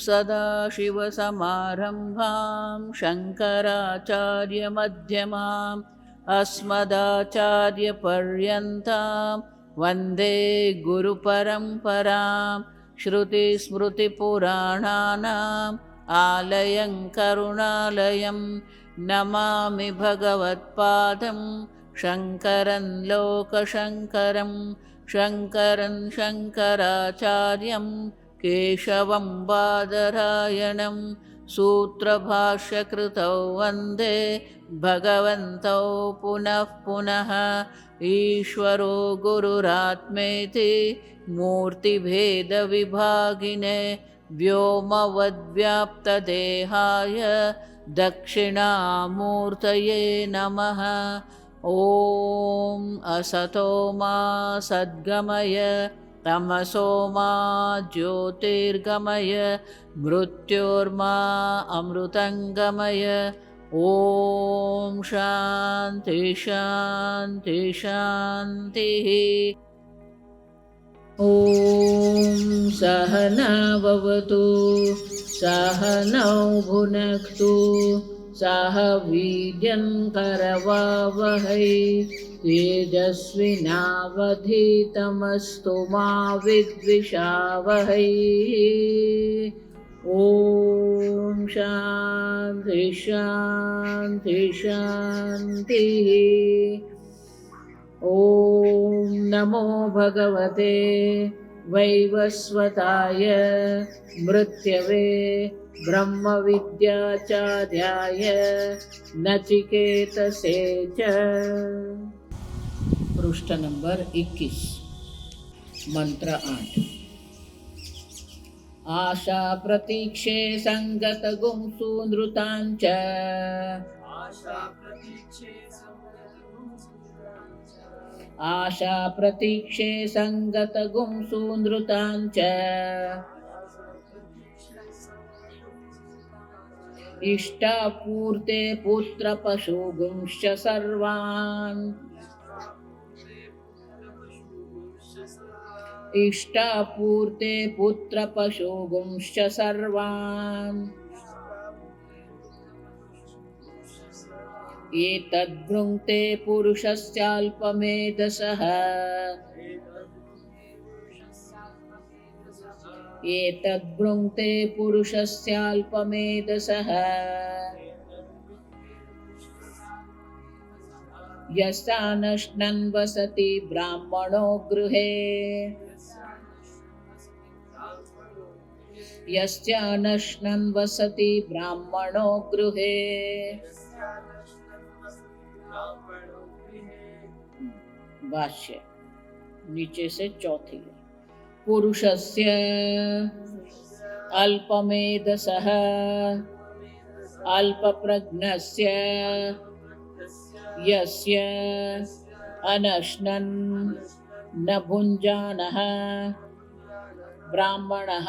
सदाशिवसमारम्भां शङ्कराचार्यमध्यमाम् अस्मदाचार्यपर्यन्तां वन्दे गुरुपरम्परां। श्रुतिस्मृतिपुराणानाम् आलयं करुणालयं नमामि भगवत्पादं शङ्करं लोकशङ्करं। शङ्करं शङ्कराचार्यं केशवं बादरायणं सूत्रभाष्यकृतौ वन्दे भगवन्तौ पुनः पुनः। ईश्वरो गुरुरात्मेति मूर्तिभेदविभागिने व्योमवद्व्याप्तदेहाय दक्षिणामूर्तये नमः। ॐ असतो मा सद्गमय तमसो मा ज्योतिर्गमय मृत्योर्मा अमृतङ्गमय। ॐ शान्ति शान्ति शान्तिः। ॐ सहना भवतु सहनौ भुनक्तु सह वीर्यं करवावहै तेजस्विनावधीतमस्तु मा विद्विषावहै। ॐ शान्ति शान्ति शान्तिः। ॐ नमो भगवते वैवस्वताय मृत्यवे ब्रह्मविद्याचार्याय नचिकेतसे च। पृष्ठ नंबर 21 मंत्र 8। आशा प्रतीक्षे संगत गुंसु नृतांच आशा प्रतीक्षे संगत गुंसु नृतांच इष्टापूर्ते पुत्र पशुगुंश्च सर्वान् इष्टापूर्ते पुत्र पशुगुंश्च सर्वान् एतद्भृङ्क्ते पुरुषस्याल्पमेधसः एतद्भृङ्क्ते पुरुषस्याल्पमेधसः यस्यानश्नन् वसति ब्राह्मणो गृहे यस्यानश्नन् वसति ब्राह्मणो गृहे। भाष्य नीचे से चौथी। पुरुषस्य अल्पमेधसः अल्पप्रज्ञस्य यस्य अनश्नन् न भुञ्जानः ब्राह्मणः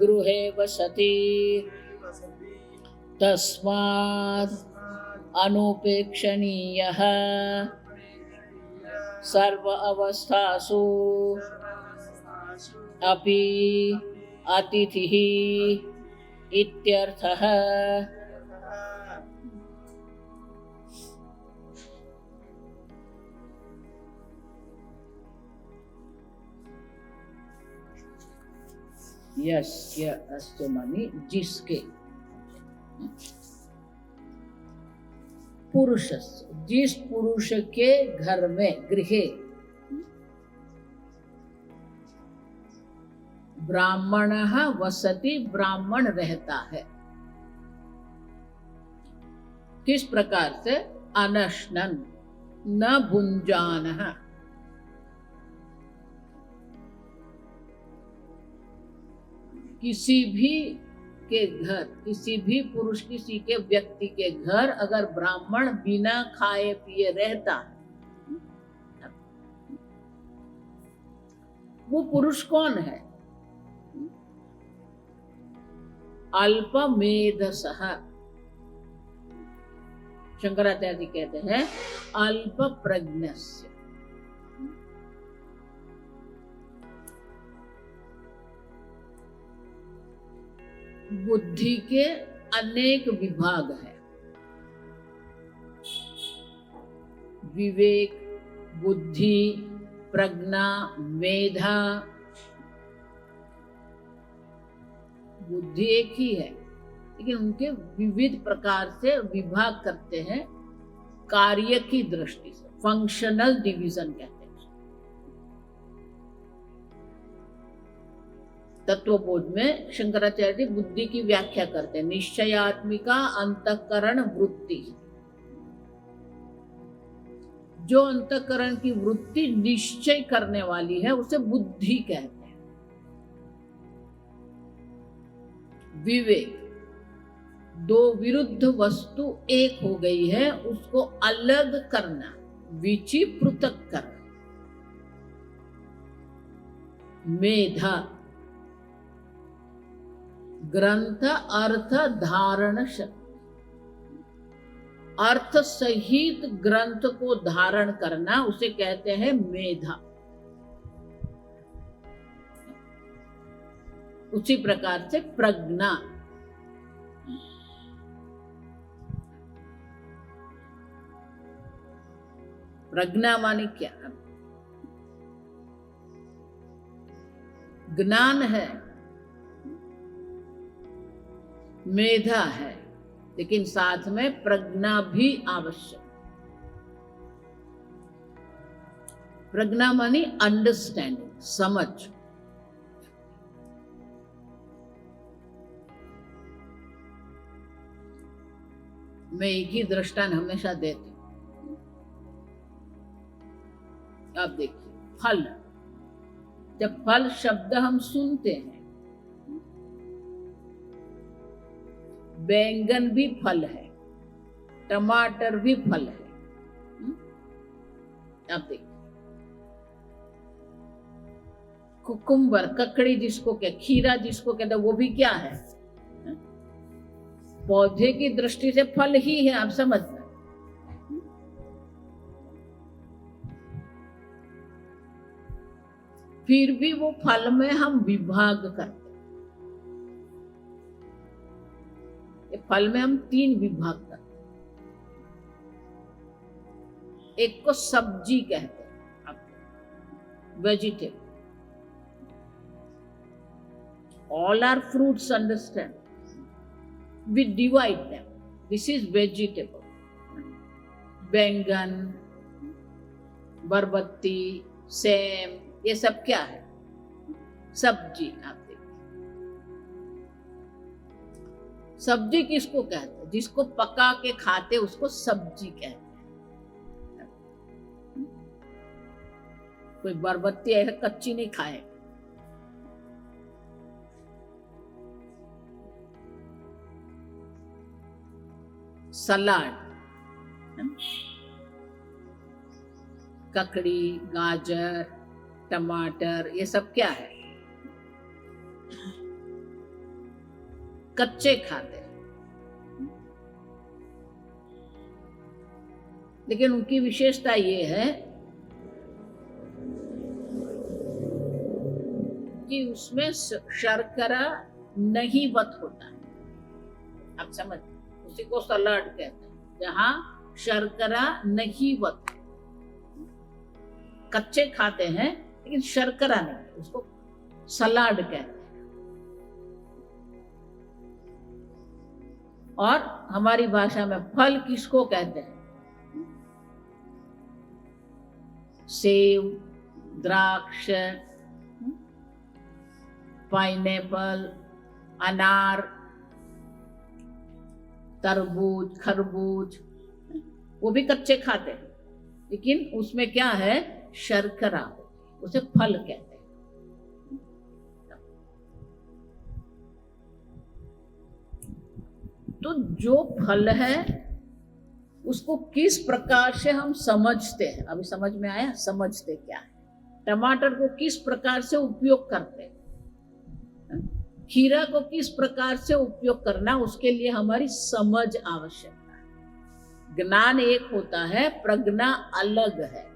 गृहे वसति तस्मात् अनुपेक्षणीयः सर्व अवस्थासु अपि अतिथिः इत्यर्थः। यस्य अस्तु मानी जिसके पुरुष जिस पुरुष के घर में गृहे ब्राह्मणः वसति ब्राह्मण रहता है। किस प्रकार से? अनश्नन् न भुञ्जानः किसी भी के घर किसी भी पुरुष किसी के व्यक्ति के घर अगर ब्राह्मण बिना खाए पिए रहता वो पुरुष कौन है? अल्पमेधसः। शंकराचार्य कहते हैं अल्प प्रज्ञस्य। बुद्धि के अनेक विभाग हैं। विवेक, बुद्धि, प्रज्ञा, मेधा। बुद्धि एक ही है, लेकिन उनके विविध प्रकार से विभाग करते हैं कार्य की दृष्टि से। फंक्शनल डिवीजन कहते हैं। तत्वबोध में शंकराचार्य जी बुद्धि की व्याख्या करते हैं, निश्चयात्मिका अंतःकरण वृत्ति। जो अंतःकरण की वृत्ति निश्चय करने वाली है उसे बुद्धि कहते हैं। विवेक, दो विरुद्ध वस्तु एक हो गई है उसको अलग करना, विचि पृथक करना। मेधा, ग्रंथ अर्थ धारण शक्ति, अर्थ सहित ग्रंथ को धारण करना उसे कहते हैं मेधा। उसी प्रकार से प्रज्ञा, प्रज्ञा माने क्या? ज्ञान है, मेधा है, लेकिन साथ में प्रज्ञा भी आवश्यक। प्रज्ञा मानी अंडरस्टैंडिंग, समझ। मैं एक ही दृष्टांत हमेशा देती हूं। आप देखिए, फल, जब फल शब्द हम सुनते हैं, बैंगन भी फल है, टमाटर भी फल है। आप देखिए, कुकुम्बर, ककड़ी जिसको क्या, खीरा जिसको कहते हैं, वो भी क्या है? पौधे की दृष्टि से फल ही है। आप समझना। फिर भी वो फल में हम विभाग करते हैं। फल में हम 3 विभाग करते हैं। एक को सब्जी कहते हैं, vegetable. All are fruits, understand, we divide them. This is vegetable. बैंगन, बरबत्ती, सेम, ये सब क्या है? सब्जी। आप देखिए, सब्जी किसको कहते हैं? जिसको पका के खाते उसको सब्जी कहते हैं। कोई बरबत्ती ऐसे कच्ची नहीं खाए। सलाद, ककड़ी, गाजर, टमाटर, ये सब क्या है? कच्चे खाते हैं। लेकिन उनकी विशेषता ये है कि उसमें शर्करा नहीं वत होता है। आप समझ, उसी को सलाड कहते हैं, जहां शर्करा नहीं वत। कच्चे खाते हैं लेकिन शर्करा नहीं, उसको सलाड कहते हैं। और हमारी भाषा में फल किसको कहते हैं? सेब, द्राक्ष, पाइनएप्पल, अनार, तरबूज, खरबूज, वो भी कच्चे खाते हैं, लेकिन उसमें क्या है? शर्करा, उसे फल कहते हैं। तो जो फल है उसको किस प्रकार से हम समझते हैं? अभी समझ में आया? समझते क्या है? टमाटर को किस प्रकार से उपयोग करते हैं, खीरा को किस प्रकार से उपयोग करना, उसके लिए हमारी समझ आवश्यकता है। ज्ञान एक होता है, प्रज्ञा अलग है।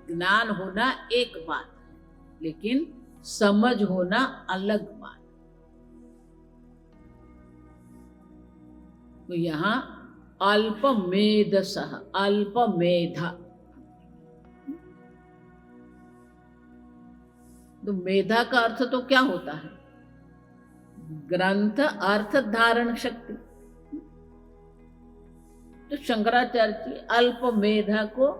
ज्ञान होना एक बात है, लेकिन समझ होना अलग बात। तो यहां अल्प मेधसः, अल्प मेधा, तो मेधा का अर्थ तो क्या होता है? ग्रंथ अर्थ धारण शक्ति। तो शंकराचार्य जी अल्प मेधा को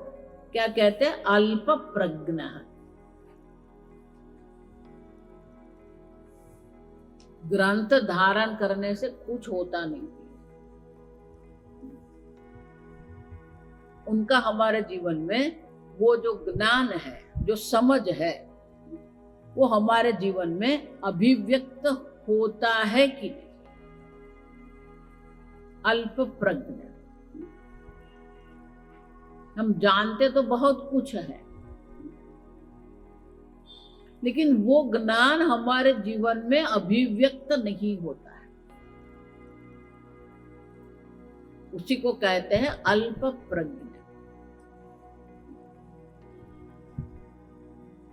क्या कहते हैं? अल्प प्रज्ञा। ग्रंथ धारण करने से कुछ होता नहीं, उनका हमारे जीवन में वो जो ज्ञान है, जो समझ है, वो हमारे जीवन में अभिव्यक्त होता है कि अल्प प्रज्ञा। हम जानते तो बहुत कुछ है, लेकिन वो ज्ञान हमारे जीवन में अभिव्यक्त नहीं होता है, उसी को कहते हैं अल्प प्रज्ञा।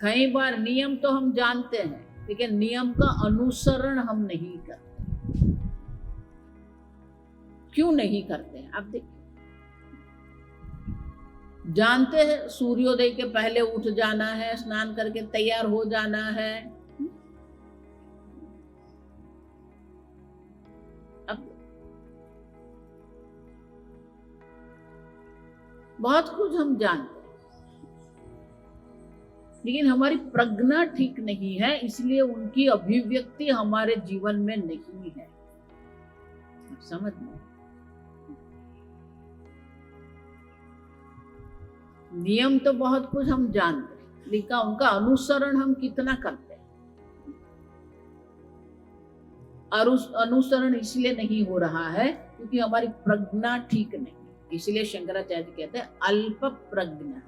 कई बार नियम तो हम जानते हैं, लेकिन नियम का अनुसरण हम नहीं करते। क्यों नहीं करते? आप देखिए, जानते हैं सूर्योदय के पहले उठ जाना है, स्नान करके तैयार हो जाना है। अब बहुत कुछ हम जानते हैं, लेकिन हमारी प्रज्ञा ठीक नहीं है, इसलिए उनकी अभिव्यक्ति हमारे जीवन में नहीं है। समझ में? नियम तो बहुत कुछ हम जानते हैं, लेकिन उनका अनुसरण हम कितना करते हैं? अनुसरण इसलिए नहीं हो रहा है क्योंकि हमारी प्रज्ञा ठीक नहीं, इसलिए शंकराचार्य कहते हैं अल्प प्रज्ञा।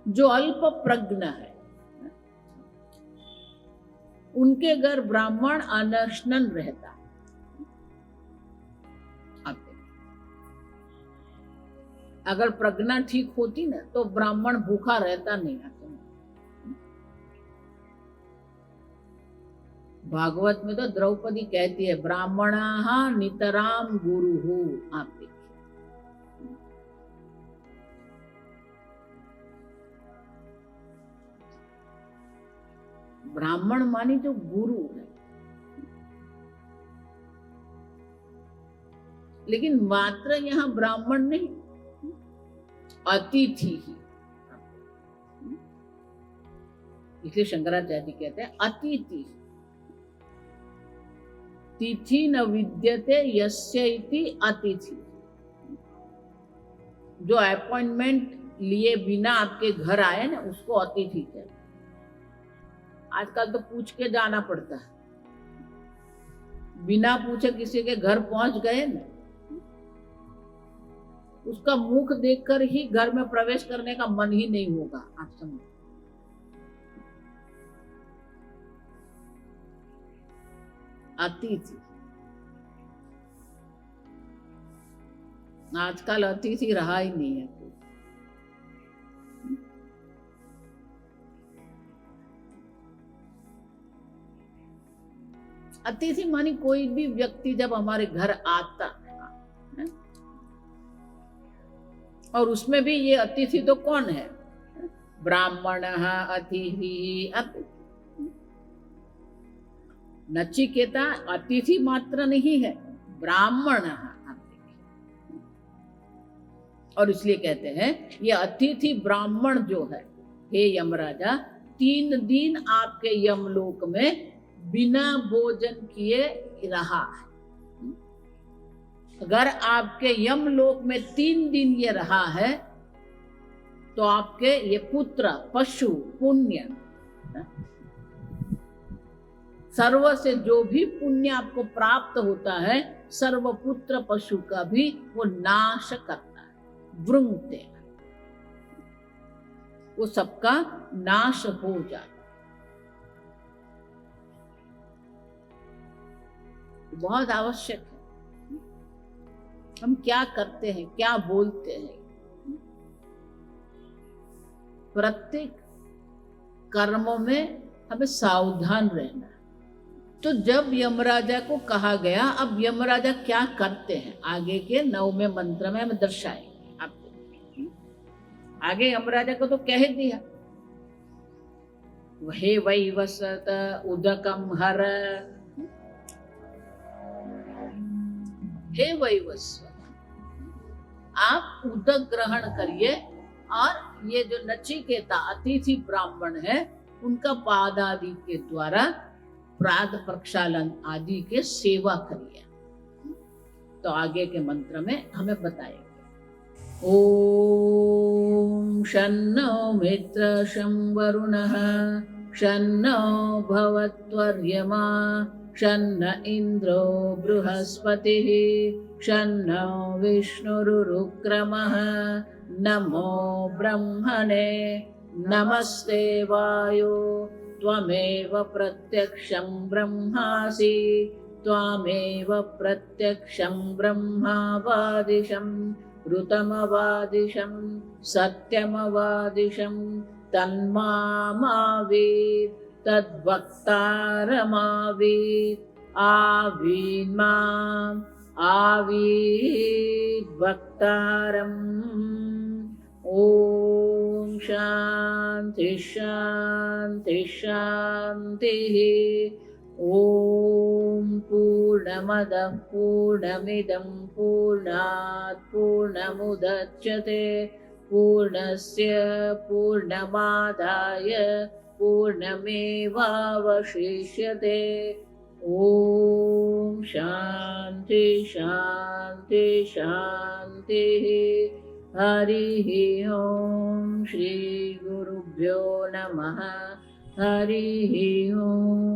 जो अल्प प्रज्ञा है, उनके घर ब्राह्मण अनशन रहता। अगर प्रज्ञा ठीक होती ना तो ब्राह्मण भूखा रहता नहीं। भागवत में तो द्रौपदी कहती है ब्राह्मणाः नितराम गुरुः। आप देखिए, ब्राह्मण मानी जो गुरु है, लेकिन मात्र यहां ब्राह्मण नहीं, अतिथि ही। इसलिए शंकराचार्य जी कहते हैं अतिथि। तिथि न विद्यते यस्य इति अतिथि। जो अपॉइंटमेंट लिए बिना आपके घर आए ना, उसको अतिथि कहते हैं। आजकल तो पूछ के जाना पड़ता है, बिना पूछे किसी के घर पहुंच गए ना, उसका मुख देखकर ही घर में प्रवेश करने का मन ही नहीं होगा। आप समझ, अतिथि। आजकल अतिथि रहा ही नहीं है। अतिथि मानी कोई भी व्यक्ति जब हमारे घर आता है, और उसमें भी ये अतिथि तो कौन है? ब्राह्मणः अतिथि। नचिकेता अतिथि मात्र नहीं है, ब्राह्मण है। और इसलिए कहते हैं ये अतिथि ब्राह्मण जो है, हे यमराजा, 3 दिन आपके यमलोक में बिना भोजन किए रहा है। अगर आपके यमलोक में 3 दिन ये रहा है तो आपके ये पुत्र, पशु, पुण्य, सर्व से जो भी पुण्य आपको प्राप्त होता है, सर्व पुत्र पशु का भी वो नाश करता है, वृंगते हैं, वो सबका नाश हो जाता। बहुत आवश्यक है। हम क्या करते हैं, क्या बोलते हैं, प्रत्येक कर्मों में हमें सावधान रहना है। तो जब यमराजा को कहा गया, अब यमराजा क्या करते हैं आगे के 9वें मंत्र में हमें दर्शाएंगे आपको। आगे यमराजा को तो कह दिया, हे वैवस्वत उदकम हर, हे वैवस्वत आप उदक ग्रहण करिए, और ये जो नचिकेता अतिथि ब्राह्मण है उनका पाद आदि के द्वारा प्राद प्रक्षालन आदि के सेवा करिए। तो आगे के मंत्र में हमें बताएंगे। ओम शन्नो मित्र शं वरुणः शन्नो भवत्वर्यमा शन्न इन्द्रो बृहस्पतिः शन्नो विष्णुरुक्रमः नमो ब्रह्मणे नमस्ते वायो त्वमेव प्रत्यक्षं ब्रह्मासि त्वामेव प्रत्यक्षं ब्रह्मावादिशं ऋतमवादिशं सत्यमवादिशं तन्मामावीत् तद्वक्तारमावीत् आवीन्माम् आवीत् वक्तारम्। ओम शांति शांति शांतिः। ओम पूर्णमदः पूर्णमिदं पूर्णात् पूर्णमुदच्यते पूर्णस्य पूर्णमादाय पूर्णमेवावशिष्यते। ओम शांति शांति शांतिः। हरिः ओम श्री गुरुभ्यो नमः। हरिः ओम।